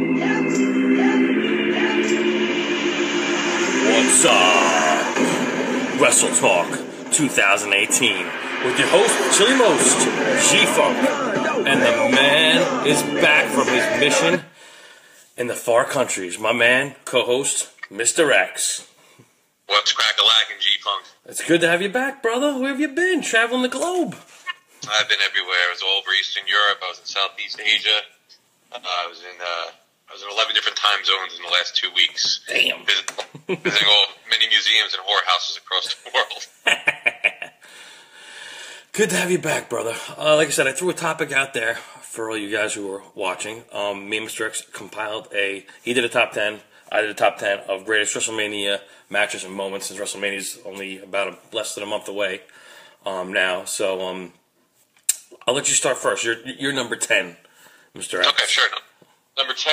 What's up? Wrestle Talk 2018 with your host, Chili Most, G-Funk, and the man is back from his mission in the far countries. My man, co-host, Mr. X. What's crack-a-lackin', G-Funk? It's good to have you back, brother. Where have you been? Traveling the globe. I've been everywhere. I was all over Eastern Europe. I was in Southeast Asia. I was in 11 different time zones in the last 2 weeks. Damn. Visiting many museums and whorehouses across the world. Good to have you back, brother. Like I said, I threw a topic out there for all you guys who were watching. Me and Mr. X compiled he did a top 10. I did a top 10 of greatest WrestleMania matches and moments, since WrestleMania is only about less than a month away now. So I'll let you start first. You're number 10, Mr. X. Okay, sure. Number 10,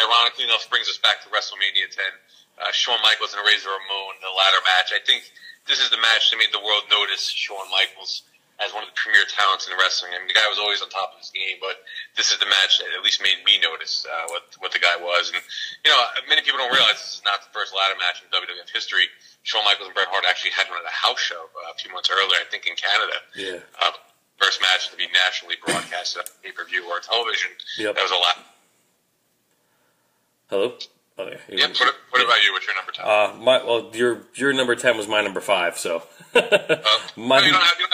ironically enough, brings us back to WrestleMania 10. Shawn Michaels and Razor Ramon, the ladder match. I think this is the match that made the world notice Shawn Michaels as one of the premier talents in wrestling. I mean, the guy was always on top of his game, but this is the match that at least made me notice what the guy was. And, you know, many people don't realize this is not the first ladder match in WWF history. Shawn Michaels and Bret Hart actually had one at a house show a few months earlier, I think in Canada. Yeah. First match to be nationally broadcasted on pay-per-view or television. Yep. That was a lot. Hello? Oh, yeah. Yep. What about you? What's your number 10? Your number 10 was my number 5, so. No, you don't have to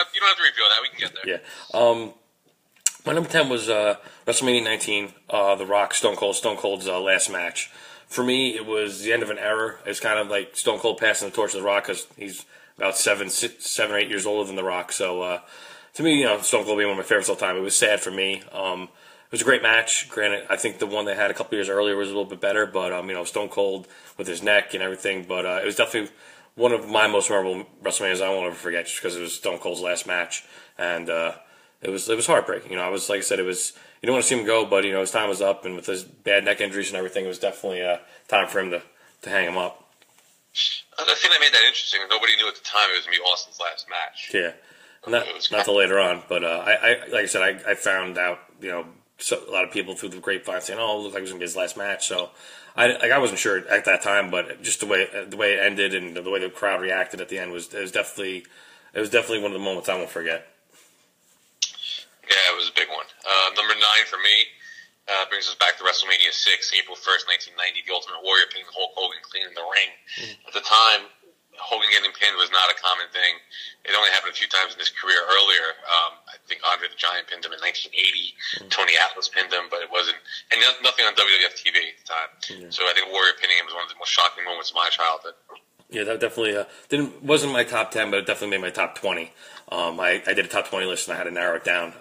reveal that. We can get there. Yeah. My number 10 was WrestleMania 19, The Rock, Stone Cold's last match. For me, it was the end of an era. It was kind of like Stone Cold passing the torch to The Rock because he's about 7 or 8 years older than The Rock. So, to me, you know, Stone Cold being one of my favorites all the time, it was sad for me. It was a great match. Granted, I think the one they had a couple years earlier was a little bit better, but, you know, Stone Cold with his neck and everything. But it was definitely one of my most memorable WrestleManias I won't ever forget, just because it was Stone Cold's last match. And it was heartbreaking. You know, like I said, you don't want to see him go, but, you know, his time was up. And with his bad neck injuries and everything, it was definitely time for him to hang him up. The thing that made that interesting, nobody knew at the time it was going to be Austin's last match. Yeah. Not till later on, but like I said, I found out, you know, a lot of people through the grapevine saying, "Oh, it looked like it was gonna be his last match." So, I wasn't sure at that time, but just the way it ended and the way the crowd reacted at the end was definitely one of the moments I won't forget. Yeah, it was a big one. Number 9 for me brings us back to WrestleMania 6, April 1st, 1990. The Ultimate Warrior pinning Hulk Hogan clean in the ring. At the time, Hogan getting pinned was not a common thing. It only happened a few times in his career earlier. I think Andre the Giant pinned him in 1980. Tony Atlas pinned him, but it wasn't, and nothing on WWF TV at the time. Yeah. So I think Warrior pinning him was one of the most shocking moments of my childhood. Yeah, that definitely wasn't my top 10, but it definitely made my top 20. I did a top 20 list and I had to narrow it down.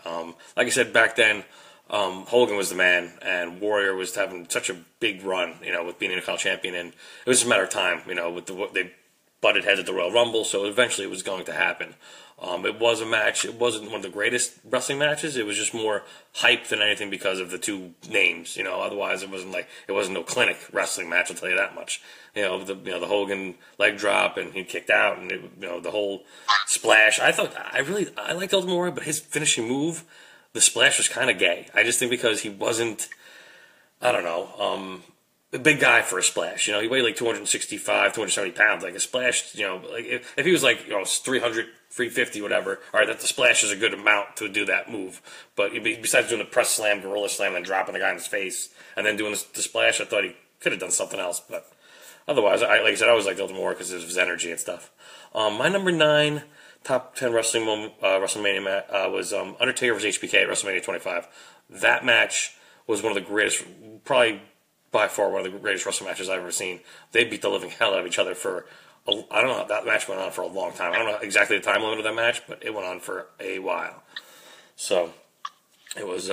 Like I said, back then, Hogan was the man, and Warrior was having such a big run, you know, with being Intercontinental Champion, and it was just a matter of time, you know, with they butted heads at the Royal Rumble, so eventually it was going to happen. It was a match. It wasn't one of the greatest wrestling matches. It was just more hype than anything because of the two names. You know, otherwise it wasn't no clinic wrestling match. I'll tell you that much. You know, the Hogan leg drop and he kicked out, and the whole splash. I liked Ultimate Warrior, but his finishing move, the splash, was kind of gay. I just think because he wasn't, I don't know, a big guy for a splash. You know, he weighed like 265, 270 pounds. Like a splash, you know, like if he was like, you know, 300, 350, whatever, all right, that the splash is a good amount to do that move. But besides doing the press slam, gorilla slam, and dropping the guy in his face, and then doing the splash, I thought he could have done something else. But otherwise, like I said, I always liked Ultimate Warrior because of his energy and stuff. My number 9 top 10 wrestling WrestleMania match was Undertaker vs. HBK at WrestleMania 25. That match was one of the greatest, probably by far one of the greatest wrestling matches I've ever seen. They beat the living hell out of each other for, I don't know, that match went on for a long time. I don't know exactly the time limit of that match, but it went on for a while. So, it was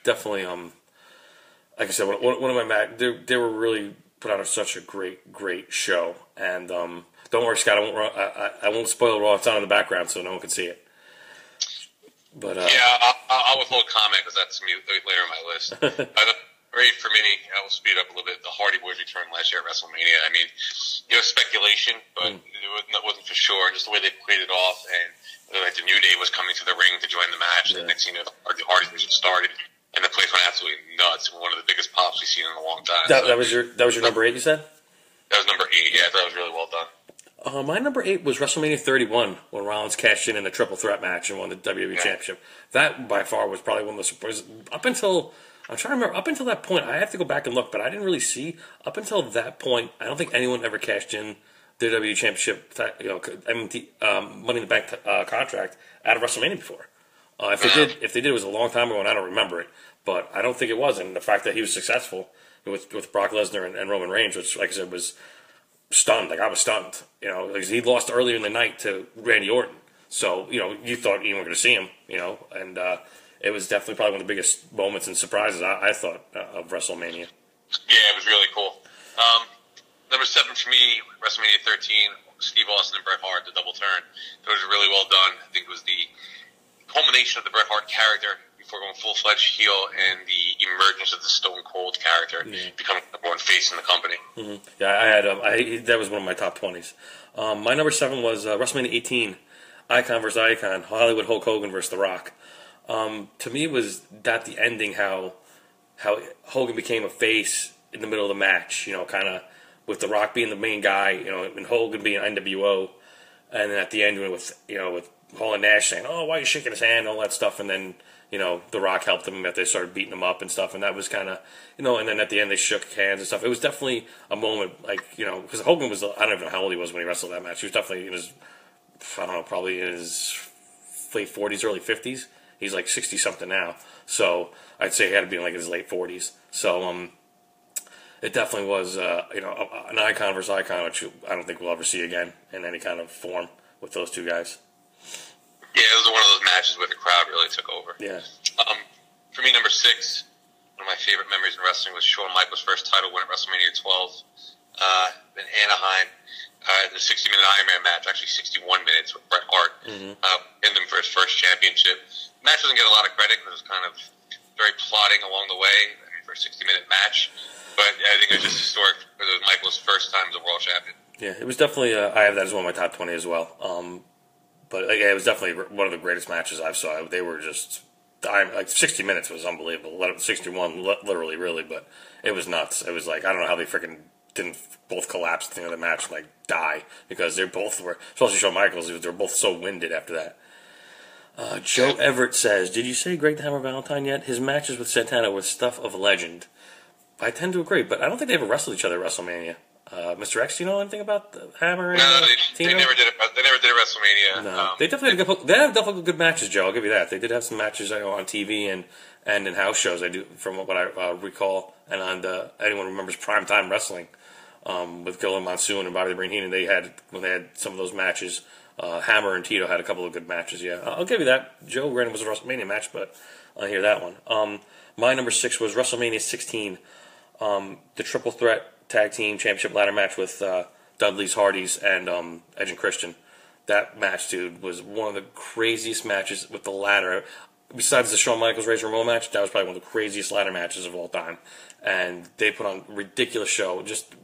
definitely, like I said, one of my matches, they were really put on such a great show. And don't worry, Scott, I won't spoil Raw. It's on in the background so no one can see it. But I'll withhold comment because that's going to be later on my list. Great for me. I will speed up a little bit. The Hardy Boys returned last year at WrestleMania. I mean, it was speculation, but it wasn't for sure. Just the way they played it off, and like the New Day was coming to the ring to join the match, and next thing you know, the Hardys just started. and the place went absolutely nuts. One of the biggest pops we've seen in a long time. That was your number 8, you said? That was number 8. Yeah, I thought it was really well done. My number 8 was WrestleMania 31 when Rollins cashed in a triple threat match and won the WWE Championship. That by far was probably one of the surprises. I'm trying to remember. Up until that point, I have to go back and look, but I didn't really see. Up until that point, I don't think anyone ever cashed in the WWE Championship, Money in the Bank contract out of WrestleMania before. If they did, it was a long time ago, and I don't remember it. But I don't think it was. And the fact that he was successful with Brock Lesnar and Roman Reigns, which, like I said, was stunned. Like, I was stunned. Because he lost earlier in the night to Randy Orton. So, you thought you weren't going to see him, and it was definitely probably one of the biggest moments and surprises, I thought, of WrestleMania. Yeah, it was really cool. Number 7 for me, WrestleMania 13, Steve Austin and Bret Hart, the double turn. It was really well done. I think it was the culmination of the Bret Hart character before going full-fledged heel and the emergence of the Stone Cold character becoming the number 1 face in the company. Mm-hmm. Yeah, I had that was one of my top 20s. My number 7 was WrestleMania 18, Icon versus Icon, Hollywood Hulk Hogan versus The Rock. To me, it was that the ending, how Hogan became a face in the middle of the match, kind of with The Rock being the main guy, and Hogan being NWO, and then at the end with Hall and Nash saying, "Oh, why are you shaking his hand?" all that stuff, and then The Rock helped him that they started beating him up and stuff, and that was kind of and then at the end they shook hands and stuff. It was definitely a moment because Hogan was, I don't even know how old he was when he wrestled that match. He was definitely in his, I don't know, probably in his late 40s, early 50s. He's like 60 something now, so I'd say he had to be in like his late 40s. So it definitely was an icon versus icon, which I don't think we'll ever see again in any kind of form with those two guys. Yeah, it was one of those matches where the crowd really took over. Yeah. For me, number 6, one of my favorite memories in wrestling was Shawn Michaels' first title win at WrestleMania 12 in Anaheim. The 60-minute Iron Man match, actually 61 minutes with Bret Hart, ended him for his first championship. The match doesn't get a lot of credit because it was kind of very plotting along the way for a 60-minute match. But I think it was just historic because it was Michaels' first time as a world champion. Yeah, it was definitely, I have that as one of my top 20 as well. But it was definitely one of the greatest matches I've saw. They were just, 60 minutes was unbelievable. 61, literally, really, but it was nuts. It was like, I don't know how they freaking didn't both collapse at the end of the match and die, because they both were, especially Shawn Michaels, they were both so winded after that. Joe Everett says, "Did you say Greg the Hammer Valentine yet? His matches with Santana were stuff of legend." I tend to agree, but I don't think they ever wrestled each other at WrestleMania. Mr. X, do you know anything about the Hammer? No, they never did it. They never did it at WrestleMania. No, they definitely had definitely good matches, Joe. I'll give you that. They did have some matches on TV and in house shows. I do, from what I recall, and on anyone remembers Primetime Wrestling with Gorilla Monsoon and Bobby the Brain Heenan. When they had some of those matches. Hammer and Tito had a couple of good matches. Yeah, I'll give you that. Joe, granted, was a WrestleMania match, but I'll hear that one. My number 6 was WrestleMania 16. The triple threat tag team championship ladder match with Dudley's, Hardys, and Edge and Christian. That match, dude, was one of the craziest matches with the ladder. Besides the Shawn Michaels Razor Ramon match, that was probably one of the craziest ladder matches of all time. And they put on a ridiculous show. Just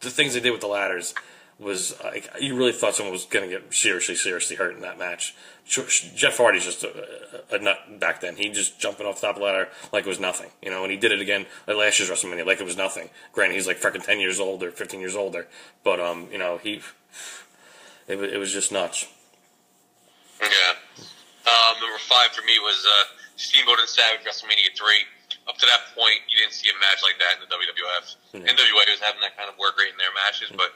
the things they did with the ladders was you really thought someone was going to get seriously hurt in that match. Jeff Hardy's just a nut back then. He just jumping off the top of the ladder like it was nothing, and he did it again at last year's WrestleMania like it was nothing. Granted, he's like freaking 10 years older, 15 years older, but it was just nuts. Yeah. Number 5 for me was Steamboat and Savage WrestleMania 3. Up to that point, you didn't see a match like that in the WWF. NWA was having that kind of work rate in their matches, but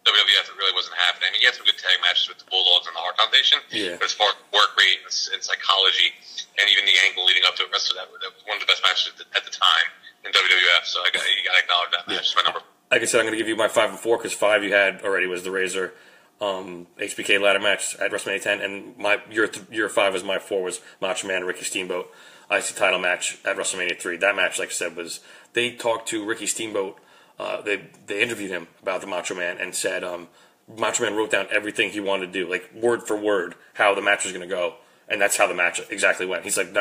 WWF, it really wasn't happening. I mean, you had some good tag matches with the Bulldogs and the Hart Foundation, but as far as work rate and psychology, and even the angle leading up to it, rest of that was one of the best matches at the time in WWF. So you got to acknowledge that match. It's my number. Like I said, I'm going to give you my 5 and 4 because 5 you had already was the Razor HBK ladder match at WrestleMania 10, and your 5 was my 4 was Macho Man and Ricky Steamboat IC title match at WrestleMania 3. That match, like I said, was they talked to Ricky Steamboat. They interviewed him about the Macho Man and said Macho Man wrote down everything he wanted to do, like word for word, how the match was going to go, and that's how the match exactly went. He's like,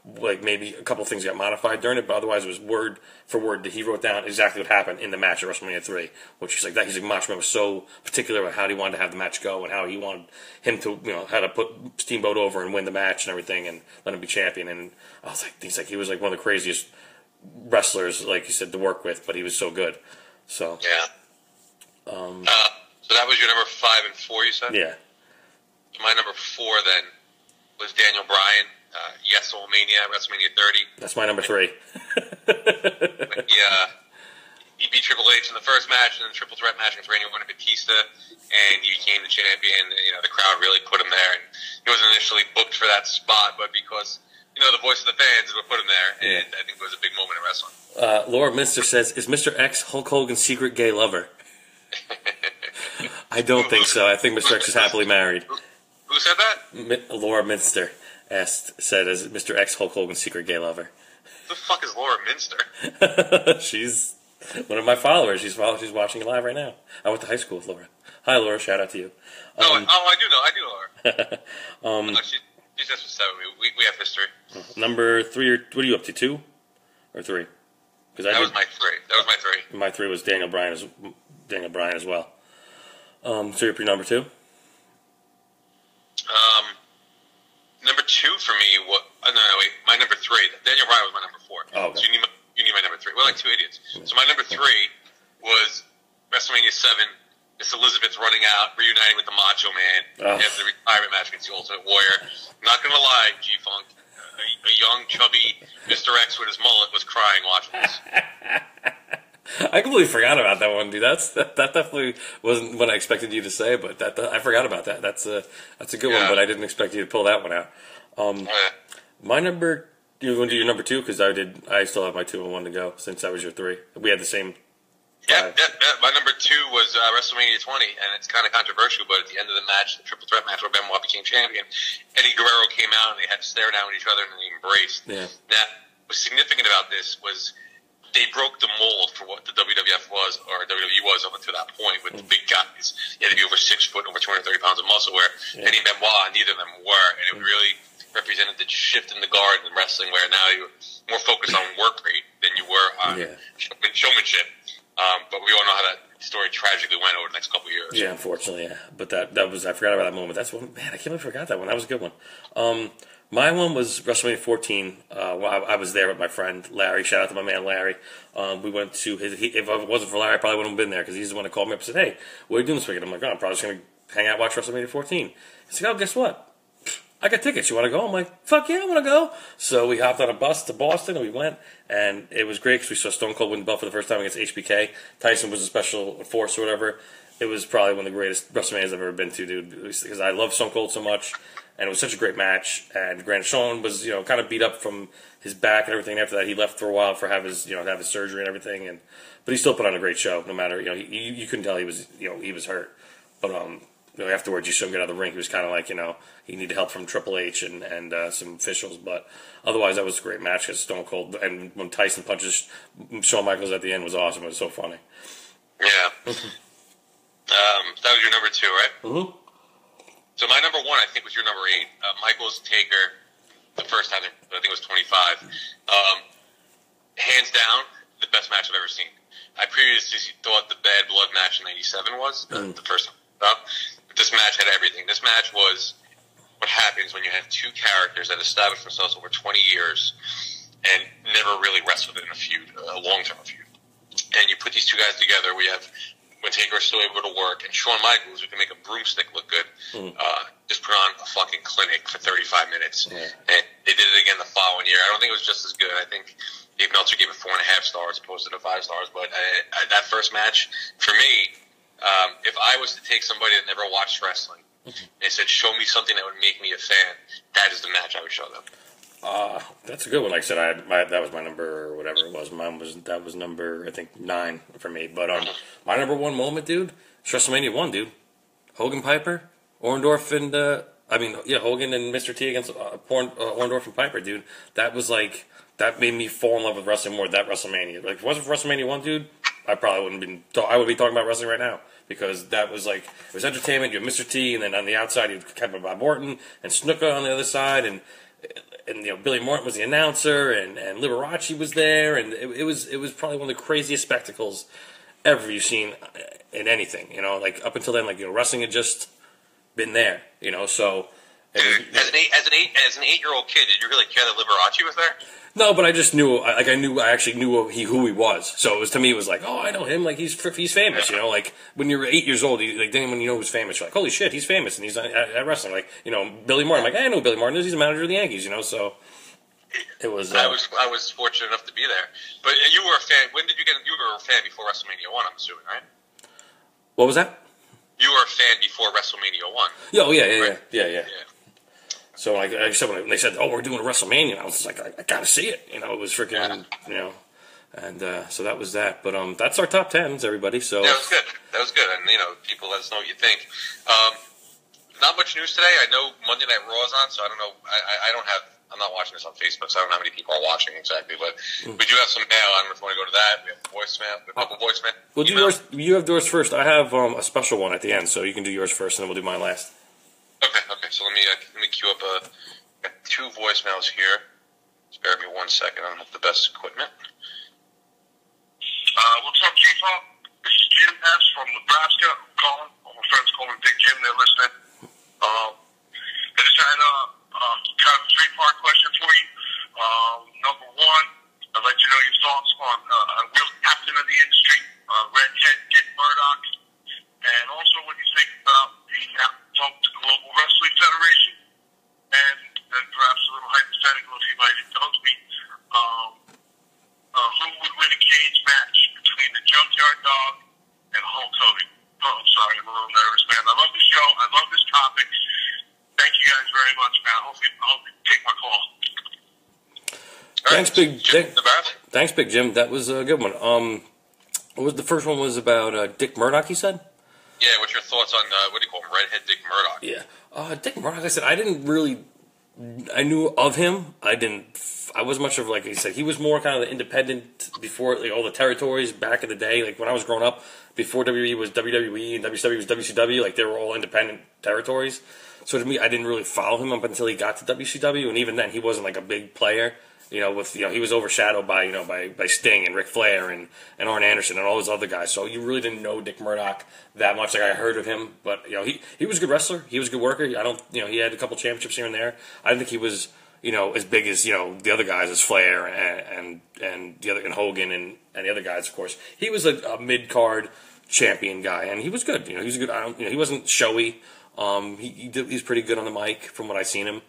like maybe a couple things got modified during it, but otherwise it was word for word that he wrote down exactly what happened in the match at WrestleMania 3, which is like that. He's like, Macho Man was so particular about how he wanted to have the match go and how he wanted him to, how to put Steamboat over and win the match and everything and let him be champion. And I was like, he was like one of the craziest wrestlers, like you said, to work with, but he was so good. So yeah. So that was your number 5 and 4, you said? Yeah. My number 4 then was Daniel Bryan. Yes, WrestleMania 30. That's my number 3. He beat Triple H in the first match, and then the triple threat match against Randy Orton and Batista, and he became the champion. The crowd really put him there, and he wasn't initially booked for that spot, but because the voice of the fans would put him there, and I think it was a big moment in wrestling. Laura Minster says, "Is Mr. X Hulk Hogan's secret gay lover?" I don't think so. I think Mr. X is happily married. Who said that? Laura Minster said, "Is Mr. X Hulk Hogan's secret gay lover?" Who the fuck is Laura Minster? She's one of my followers. She's watching it live right now. I went to high school with Laura. Hi, Laura. Shout out to you. I do know her. She's just with 7. We have history. Number 3, what are you up to? 2 or 3? That was my 3. My 3 was Daniel Bryan as well. So you're number 2? Number 2 for me was my number 3. Daniel Bryan was my number 4. Oh, okay. So you need my number 3. We're like two idiots. So my number 3 was WrestleMania 7. Miss Elizabeth's running out, reuniting with the Macho Man. After the retirement match against the Ultimate Warrior. I'm not gonna lie, G-Funk, a young, chubby Mr. X with his mullet was crying watching this. I completely forgot about that one, dude. That definitely wasn't what I expected you to say, but I forgot about that. That's a good one, but I didn't expect you to pull that one out. My number, you want to do your number 2? Because I still have my 2 and 1 to go since that was your 3. We had the same. Yeah. My number 2 was WrestleMania 20, and it's kind of controversial, but at the end of the match, the triple threat match where Benoit became champion, Eddie Guerrero came out, and they had to stare down at each other, and they embraced. Yeah. Now, what's significant about this was they broke the mold for what the WWF was, or WWE was up until that point, with the big guys. You had to be over 6 foot, over 230 pounds of muscle, where Eddie and Benoit, neither of them were, and it really represented the shift in the guard in wrestling, where now you're more focused on work rate than you were on showmanship. But we all know how that story tragically went over the next couple of years. Yeah, unfortunately, yeah. But that was, I forgot about that moment. That's one, man, I can't believe I forgot that one. That was a good one. My one was WrestleMania 14. I was there with my friend Larry. Shout out to my man Larry. We went to his. If it wasn't for Larry, I probably wouldn't have been there because he's the one that called me up and said, "Hey, what are you doing this weekend?" I'm like, "Oh, I'm probably just going to hang out, watch WrestleMania 14." He's like, "Oh, guess what? I got tickets. You want to go?" I'm like, "Fuck yeah, I want to go." So we hopped on a bus to Boston and we went, and it was great because we saw Stone Cold win the belt for the first time against HBK. Tyson was a special force or whatever. It was probably one of the greatest WrestleManias I've ever been to, dude, because I love Stone Cold so much, and it was such a great match. And Grant Sean was, kind of beat up from his back and everything. After that, he left for a while for have his surgery and everything, but he still put on a great show. No matter, you couldn't tell he was hurt, but afterwards you saw him get out of the ring. He was kind of like, he needed help from Triple H and some officials, but otherwise that was a great match because Stone Cold, and when Tyson punches Shawn Michaels at the end was awesome. It was so funny. Yeah. That was your number 2, right? Mm-hmm. So my number 1, I think, was your number 8. Michaels Taker, the first time, I think it was 25. Hands down, the best match I've ever seen. I previously thought the Bad Blood match in '97 was the first time. But this match had everything. This match was what happens when you have two characters that established themselves over 20 years and never really wrestled in a feud, a long-term feud. And you put these two guys together. We have when Taker is still able to work, and Shawn Michaels, who can make a broomstick look good, just put on a fucking clinic for 35 minutes. Yeah. And they did it again the following year. I don't think it was just as good. I think Dave Meltzer gave it 4.5 stars opposed to the 5 stars. But that first match, for me, if I was to take somebody that never watched wrestling and said, show me something that would make me a fan, that is the match I would show them. That's a good one. Like I said, that was my number, or whatever it was. That was number, I think, 9 for me. But my number 1 moment, dude, is WrestleMania 1, dude. Hogan Piper, Orndorff, and Hogan and Mr. T against Orndorff and Piper, dude. That was like, that made me fall in love with wrestling more. That WrestleMania, like, if it wasn't for WrestleMania 1, dude, I probably wouldn't be. I would be talking about wrestling right now. Because that was like, it was entertainment. You have Mr. T, and then on the outside you had Bob Orton and Snuka on the other side, and and Billy Martin was the announcer, and Liberace was there, and it was probably one of the craziest spectacles ever you've seen in anything. Like up until then, like wrestling had just been there. So. Dude, as an 8-year-old kid, did you really care that Liberace was there? No, but I just knew, I actually knew who he was. So to me, it was like, oh, I know him. Like he's famous. Like when you're 8 years old, then when you know who's famous, you're like, holy shit, he's famous, and he's at wrestling. Like Billy Martin. I'm like, I know Billy Martin. He's the manager of the Yankees. So it was. I was fortunate enough to be there. But you were a fan. When did you get? You were a fan before WrestleMania 1, I'm assuming, right? What was that? You were a fan before WrestleMania 1. Oh yeah. So like I said, when they said, "Oh, we're doing a WrestleMania," I was just like, "I gotta see it." It was freaking, and so that was that. But that's our top 10s, everybody. So yeah, that was good, and people let us know what you think. Not much news today. I know Monday Night Raw is on, so I don't know. I'm not watching this on Facebook, so I don't know how many people are watching exactly. But we do have some mail. I don't know if you want to go to that. We have voicemail, a couple voicemail. We'll do yours. You have yours first. I have a special one at the end, so you can do yours first, and then we'll do mine last. Okay. So let me queue up got 2 voicemails here. Spare me 1 second. I don't have the best equipment. What's up, Chief? This is Jim S. from Nebraska. I'm calling. All my friends call me Big Jim. They're listening. I just had a kind of a 3-part question for you. Number 1, I'd like to know your thoughts on a real captain of the industry, redhead Dick Murdoch, and also what you think about the talk to Global Wrestling Federation, and then perhaps a little hypothetical, if you might indulge me, who would win a cage match between the Junkyard Dog and Hulk Hogan? Oh, I'm sorry, I'm a little nervous, man. I love the show. I love this topic. Thank you guys very much, man. I hope you take my call. Thanks, Thanks, Big Jim. That was a good one. What was the first one? Was about Dick Murdoch, you said? Yeah, what's your thoughts on, what do you call him, Redhead Dick Murdoch? Yeah. Dick Murdoch, like I said, I knew of him. I was much of, like he said, he was more kind of the independent before all the territories back in the day. Like when I was growing up, before WWE was WWE and WCW was WCW, like they were all independent territories. So to me, I didn't really follow him up until he got to WCW, and even then, he wasn't like a big player. He was overshadowed by by Sting and Ric Flair and Arn Anderson and all those other guys. So you really didn't know Dick Murdoch that much. Like I heard of him, but he was a good wrestler. He was a good worker. He had a couple championships here and there. I didn't think he was as big as the other guys, as Flair and the other and Hogan and the other guys. Of course, he was a mid card champion guy, and he was good. He was a good. He wasn't showy. He's pretty good on the mic from what I've seen him.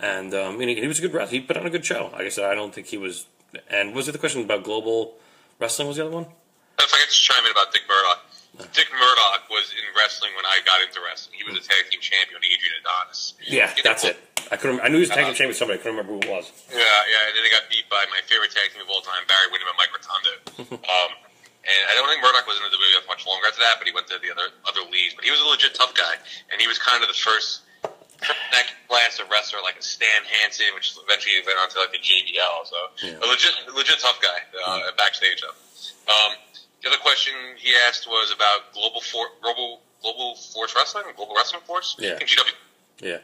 And he was a good wrestler. He put on a good show. Like I said, I don't think he was. And was it the question about global wrestling? Was the other one? If I could just chime in about Dick Murdoch. Dick Murdoch was in wrestling when I got into wrestling. He was a tag team champion, Adrian Adonis. Yeah, that's it. I knew he was a tag team champion with somebody. I couldn't remember who it was. Yeah. And then he got beat by my favorite tag team of all time, Barry Windham and Mike Rotundo. And I don't think Murdoch was in the WWF much longer after that, but he went to the other leagues. But he was a legit tough guy, and he was kind of the first next class of wrestler, like a Stan Hansen, which eventually went on to like the JBL. So a legit tough guy backstage though. The other question he asked was about Global Force Wrestling, Global Wrestling Force. Yeah. GW. Yeah.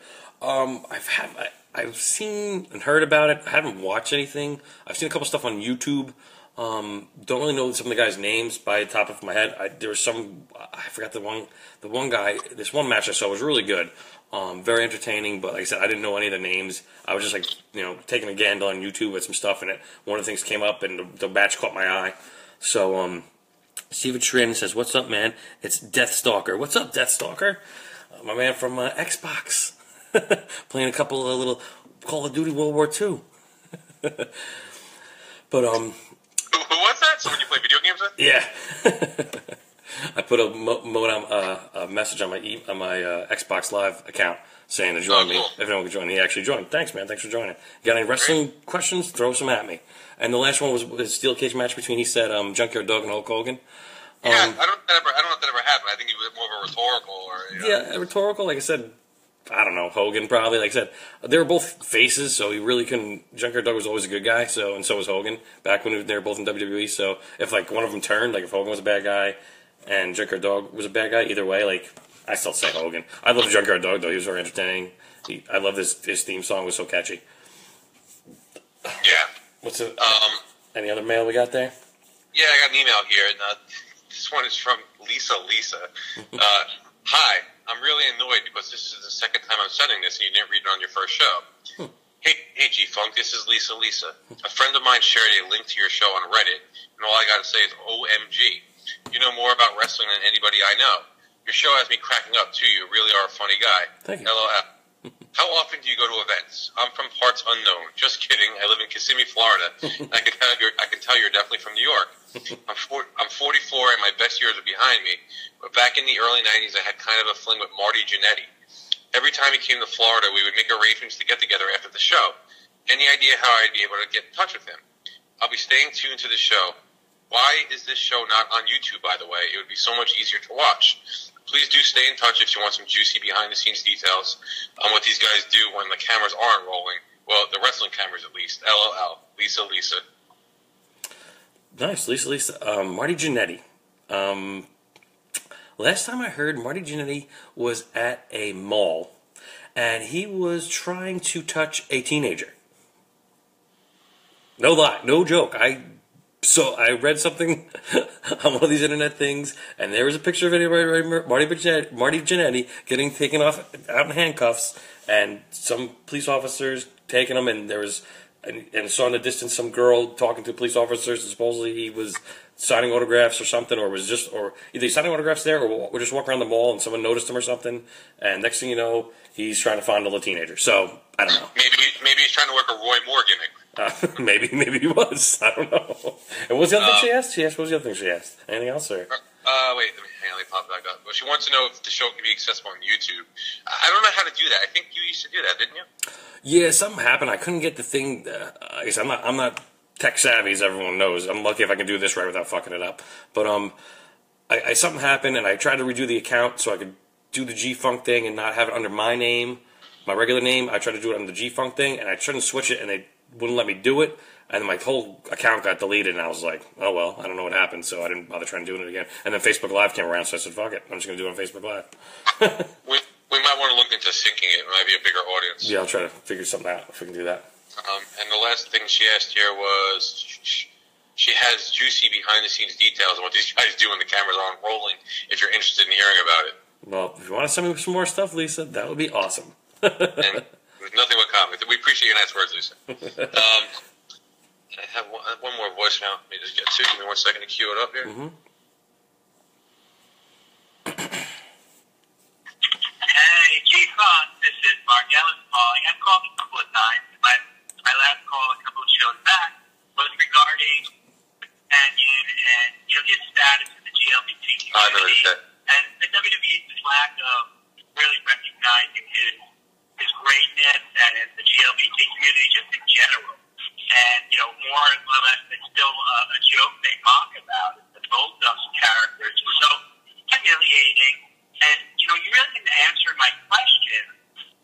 I've seen and heard about it. I haven't watched anything. I've seen a couple stuff on YouTube. Don't really know some of the guys' names by the top of my head. There was some, I forgot the one guy. This one match I saw was really good. Very entertaining, but like I said, I didn't know any of the names. I was just like, taking a gander on YouTube with some stuff, and one of the things came up, and the match caught my eye. So, Steven Trin says, "What's up, man? It's Deathstalker. What's up, Deathstalker? My man from Xbox, playing a couple of little Call of Duty World War II." But Who was that? Someone you play video games with? Yeah. I put a message on my Xbox Live account saying to join me. If anyone could join, he actually joined. Thanks, man. Thanks for joining. Got any wrestling questions? Throw some at me. And the last one was a steel cage match between, he said, Junkyard Dog and Hulk Hogan. Yeah, I don't know if that ever happened. I think it was more of a rhetorical Yeah, rhetorical. Like I said, I don't know, Hogan probably. Like I said, they were both faces, so you really couldn't. Junkyard Dog was always a good guy, and so was Hogan back when they were both in WWE. So if like one of them turned, like if Hogan was a bad guy and Junkyard Dog was a bad guy, either way, like I still say Hogan. I love Junkyard Dog though; he was very entertaining. I love his theme song was so catchy. Yeah. What's it? Any other mail we got there? Yeah, I got an email here. And, this one is from Lisa. Hi, I'm really annoyed because this is the second time I'm sending this and you didn't read it on your first show. Hey, G-Funk, this is Lisa. A friend of mine shared a link to your show on Reddit, and all I got to say is OMG. You know more about wrestling than anybody I know. Your show has me cracking up, too. You really are a funny guy. Thank you. LOL. How often do you go to events? I'm from parts unknown. Just kidding. I live in Kissimmee, Florida. I can tell you're definitely from New York. I'm 44, and my best years are behind me. But back in the early 90s, I had kind of a fling with Marty Jannetty. Every time he came to Florida, we would make arrangements to get together after the show. Any idea how I'd be able to get in touch with him? I'll be staying tuned to the show. Why is this show not on YouTube, by the way? It would be so much easier to watch. Please do stay in touch if you want some juicy behind-the-scenes details on what these guys do when the cameras aren't rolling. Well, the wrestling cameras, at least. LOL. Lisa. Nice, Lisa. Marty Jannetty. Last time I heard, Marty Jannetty was at a mall, and he was trying to touch a teenager. No lie, no joke. So I read something on one of these internet things, and there was a picture of Marty Jannetty getting taken off out in handcuffs, and some police officers taking him, and there was, and saw in the distance some girl talking to police officers, and supposedly he was signing autographs or something, or either he's signing autographs there, or just walking around the mall and someone noticed him or something, and next thing you know, he's trying to fondle a teenager. So I don't know. Maybe he's trying to work a Roy Moore gimmick. Maybe he was. I don't know. And what was the other thing she asked? What was the other thing she asked? Anything else, or? Wait, let me pop back up. Well, she wants to know if the show can be accessible on YouTube. I don't know how to do that. I think you used to do that, didn't you? Yeah, something happened. I couldn't get the thing. I guess I'm not tech savvy, as everyone knows. I'm lucky if I can do this right without fucking it up. But something happened, and I tried to redo the account so I could do the G-Funk thing and not have it under my name, my regular name. I tried to do it on the G-Funk thing, and I tried to switch it, and they wouldn't let me do it, and then my whole account got deleted, and I was like, oh well, I don't know what happened, so I didn't bother trying to do it again. And then Facebook Live came around, so I said, fuck it, I'm just going to do it on Facebook Live. we might want to look into syncing it. It might be a bigger audience. Yeah, I'll try to figure something out if we can do that. And the last thing she asked here was, she has juicy behind-the-scenes details on what these guys do when the cameras aren't rolling, if you're interested in hearing about it. Well, if you want to send me some more stuff, Lisa, that would be awesome. And nothing but comment. We appreciate your nice words, Lisa. I have one more voicemail. Let me just get to it. Give me 1 second to cue it up here. Mm-hmm. Hey, G-Funk, this is Mark Ellis calling. I've called a couple of times. My last call a couple of shows back was regarding Canyon and his status in the GLBT community. And the WWE's lack of really recognizing his greatness and the GLBT community just in general. And, more or less, it's still a joke they mock about it. The Goldust character is so humiliating. And, you really didn't answer my question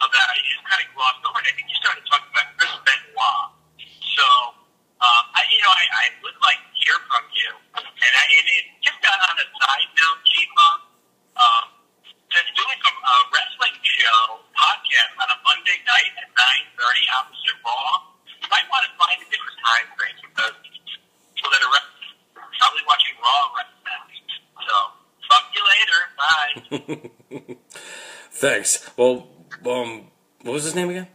about it. You just kind of glossed over it. I think you started talking about Chris Benoit. So, I would like to hear from you. And just on a side note, G-Funk, just doing a wrestling show podcast on a Monday night at 9:30 opposite Raw. You might want to find a different time frame because people that are probably watching Raw right now. So, talk to you later. Bye. Thanks. Well, what was his name again?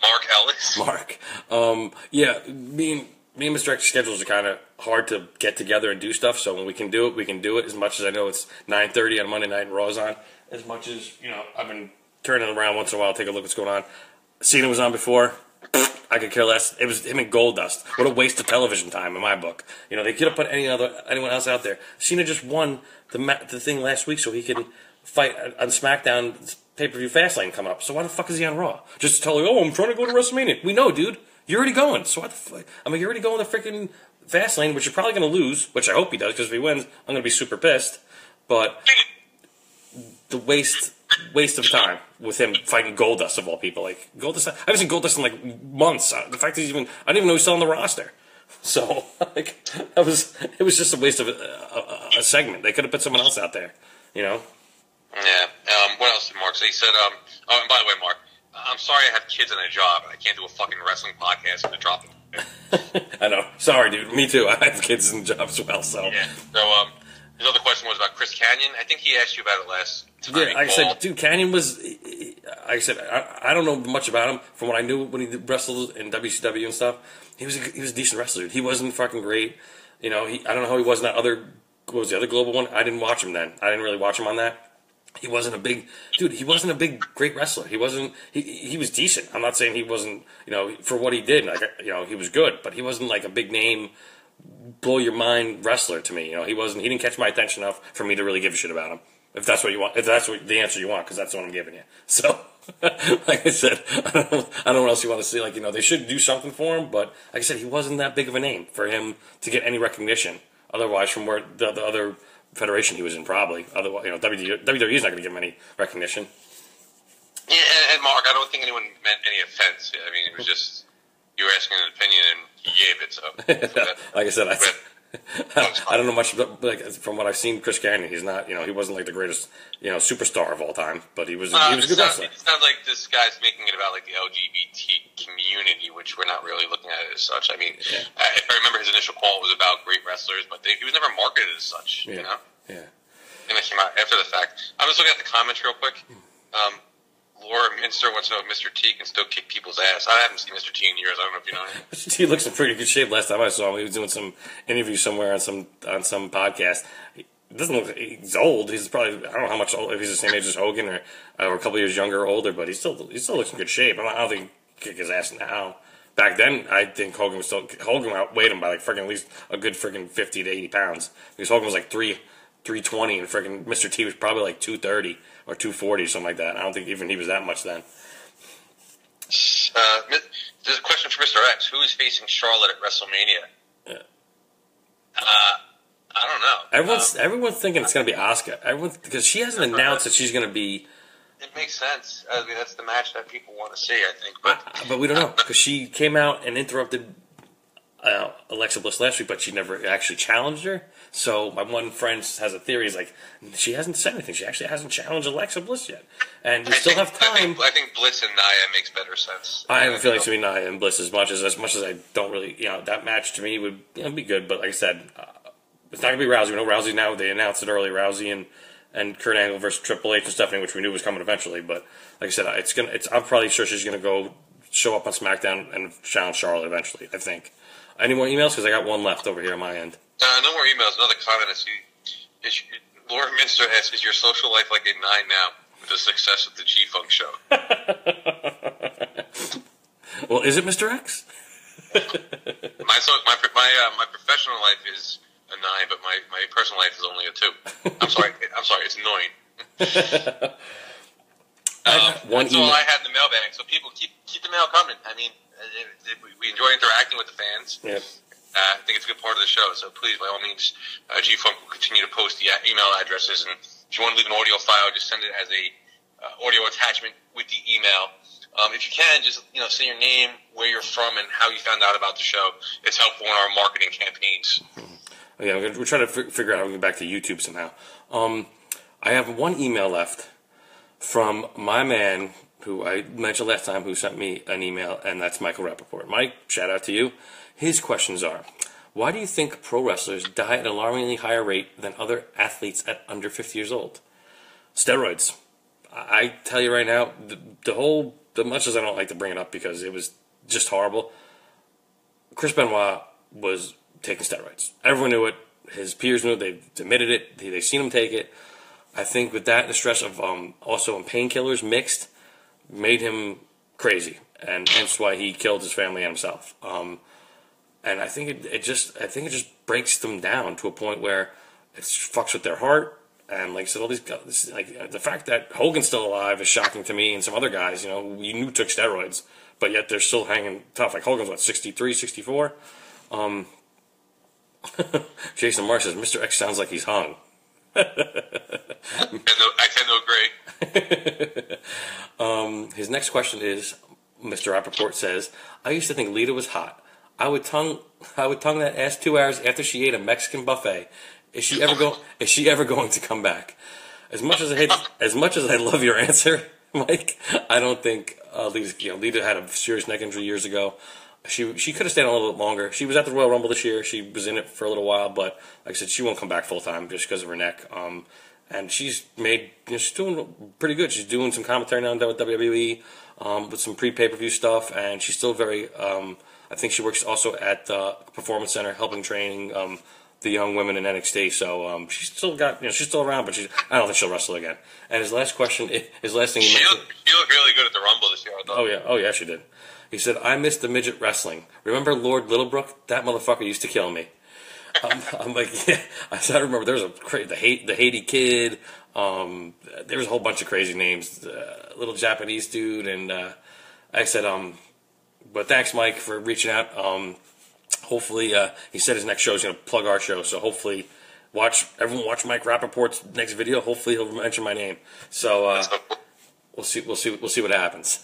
Mark Ellis. Mark. Yeah, me and Mr. X's schedules are kind of hard to get together and do stuff, so when we can do it, we can do it. As much as I know it's 9:30 on Monday night and Raw's on, as much as, I've been turning around once in a while, take a look what's going on. Cena was on before. I could care less. It was him and Goldust. What a waste of television time in my book. They could have put anyone else out there. Cena just won the thing last week so he could fight on SmackDown. Pay-per-view Fastlane come up. So why the fuck is he on Raw? Just tell him, I'm trying to go to WrestleMania. We know, dude. You're already going. So what the fuck? You're already going to freaking Fastlane, which you're probably going to lose, which I hope he does, because if he wins, I'm going to be super pissed. But the waste of time with him fighting Goldust, of all people. Like, Goldust, I haven't seen Goldust in, months. The fact that I didn't even know he's still on the roster. So, it was just a waste of a segment. They could have put someone else out there, Yeah. What else did Mark say? He said, and by the way, Mark, I'm sorry I have kids and a job, and I can't do a fucking wrestling podcast to drop them. I know. Sorry, dude. Me too. I have kids and jobs as well, so. Yeah. So, his other question was about Chris Kanyon. I think he asked you about it last time. Yeah, like I said, dude, Kanyon was. Like I said, I don't know much about him. From what I knew when he wrestled in WCW and stuff, he was a decent wrestler. He wasn't fucking great. You know, I don't know how he was in that other. What was the other global one? I didn't watch him then. I didn't really watch him on that. He wasn't a big dude. He wasn't a big great wrestler. He wasn't. He was decent. I'm not saying he wasn't. You know, for what he did, like, you know, he was good. But he wasn't like a big name, blow your mind wrestler to me. You know, he wasn't. He didn't catch my attention enough for me to really give a shit about him. If that's what you want. If that's what the answer you want, because that's what I'm giving you. So, like I said, I don't know what else you want to see. Like, you know, they should do something for him. But like I said, he wasn't that big of a name for him to get any recognition. Otherwise, from where the other federation he was in, probably. Otherwise, you know, WWE is not going to give him any recognition. Yeah, and Mark, I don't think anyone meant any offense. I mean, it was just you were asking an opinion and he gave it. So, like I said, I don't know much, but like from what I've seen, Chris Kanyon, he's not. You know, he wasn't like the greatest, you know, superstar of all time, but he was a good wrestler. It sounds like this guy's making it about like the LGBT community, which we're not really looking at it as such. I mean, if I remember, his initial quote was about great wrestlers, but he was never marketed as such. Yeah. You know? Yeah. And it came out after the fact. I'm just looking at the comments real quick. Laura Minster wants to know if Mr. T can still kick people's ass. I haven't seen Mr. T in years. I don't know if you know him. Mr. T looks in pretty good shape. Last time I saw him, he was doing some interview somewhere on some podcast. He doesn't look. He's old. He's probably, I don't know how much old, if he's the same age as Hogan or a couple years younger or older, but he still looks in good shape. I don't think he can kick his ass now. Back then, I think Hogan outweighed him by like freaking at least a good freaking 50 to 80 pounds. Because Hogan was like 320 and freaking Mr. T was probably like 230 or 240 or something like that. I don't think even he was that much then. There's a question for Mr. X. Who is facing Charlotte at WrestleMania? Yeah. I don't know. Everyone's thinking it's going to be Asuka. Because she hasn't announced that she's going to be. It makes sense. I mean, that's the match that people want to see, I think. But we don't know. Because she came out and interrupted Alexa Bliss last week, but she never actually challenged her. So my one friend has a theory. He's like, she hasn't said anything. She actually hasn't challenged Alexa Bliss yet. And we still have time. I think Bliss and Nia makes better sense. I have a feeling it's going to be Nia and Bliss as much as I don't really, you know, that match to me would, you know, be good. But like I said, it's not going to be Rousey. We know Rousey now. They announced it early. Rousey and Kurt Angle versus Triple H and Stephanie, which we knew was coming eventually. But like I said, I'm probably sure she's going to go show up on SmackDown and challenge Charlotte eventually, I think. Any more emails? Because I got one left over here on my end. No more emails. Another comment is Laura Minster asks, is your social life like a 9 now with the success of the G-Funk show? Well, is it Mr. X? My professional life is a 9, but my personal life is only a 2. I'm sorry, it's annoying. That's all I had in the mailbag. So people keep the mail coming. I mean, we enjoy interacting with the fans. Yeah. I think it's a good part of the show. So please, by all means, G-Funk will continue to post the email addresses. And if you want to leave an audio file, just send it as a audio attachment with the email. If you can, just say your name, where you're from, and how you found out about the show. It's helpful in our marketing campaigns. Yeah, we're trying to figure out how we get back to YouTube somehow. I have one email left from my man, who I mentioned last time, who sent me an email, and that's Michael Rappaport. Mike, shout out to you. His questions are, why do you think pro wrestlers die at an alarmingly higher rate than other athletes at under 50 years old? Steroids. I tell you right now, the much as I don't like to bring it up because it was just horrible, Chris Benoit was taking steroids. Everyone knew it. His peers knew it. They admitted it. They've seen him take it. I think with that and the stress of also in painkillers mixed, made him crazy, and hence why he killed his family and himself. And I think it just breaks them down to a point where it fucks with their heart. And like I said, all these guys, like the fact that Hogan's still alive is shocking to me, and some other guys, we knew took steroids, but yet they're still hanging tough. Like Hogan's 63, 64. Jason Marr says Mr. X sounds like he's hung. I tend to agree. His next question is, Mr. Rappaport says, I used to think Lita was hot. I would tongue that ass 2 hours after she ate a Mexican buffet. Is she ever going to come back? As much as I love your answer, Mike, I don't think Lita had a serious neck injury years ago. She could have stayed on a little bit longer. She was at the Royal Rumble this year. She was in it for a little while, but like I said, she won't come back full time just because of her neck. And she's she's doing pretty good. She's doing some commentary now with WWE with some pre-pay-per-view stuff, and she's still very. I think she works also at the Performance Center, helping training the young women in NXT. So she's still got, she's still around, but I don't think she'll wrestle again. And his last question, his last thing he mentioned. She looked really good at the Rumble this year, I thought. Oh yeah, she did. He said, "I missed the midget wrestling. Remember Lord Littlebrook? That motherfucker used to kill me." I'm like, yeah. I remember there was the Haiti kid. There was a whole bunch of crazy names. Little Japanese dude, and I said, but thanks, Mike, for reaching out. Hopefully, he said his next show is going to plug our show, so hopefully, everyone watch Mike Rappaport's next video. Hopefully, he'll mention my name. So we'll see what happens.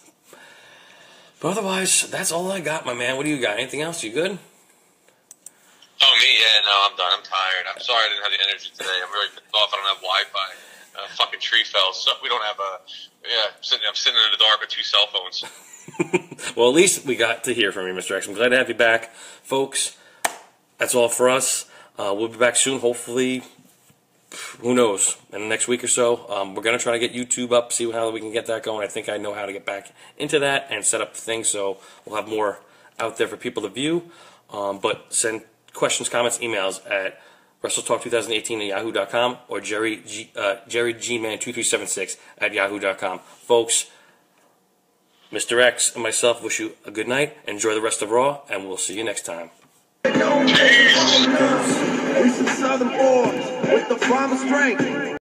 But otherwise, that's all I got, my man. What do you got? Anything else? You good? Oh, me? Yeah, no, I'm done. I'm tired. I'm sorry I didn't have the energy today. I'm really pissed off. I don't have Wi-Fi. Fucking tree fell. So we don't have I'm sitting in the dark with 2 cell phones. Well, at least we got to hear from you, Mr. X. I'm glad to have you back. Folks, that's all for us. We'll be back soon, hopefully, who knows, in the next week or so. We're going to try to get YouTube up, see how we can get that going. I think I know how to get back into that and set up things, so we'll have more out there for people to view. But send questions, comments, emails at wrestletalk2018 at yahoo.com or jerrygman2376 at yahoo.com. Folks, Mr. X and myself wish you a good night. Enjoy the rest of Raw, and we'll see you next time. Peace. We some Southern boys with the promised strength.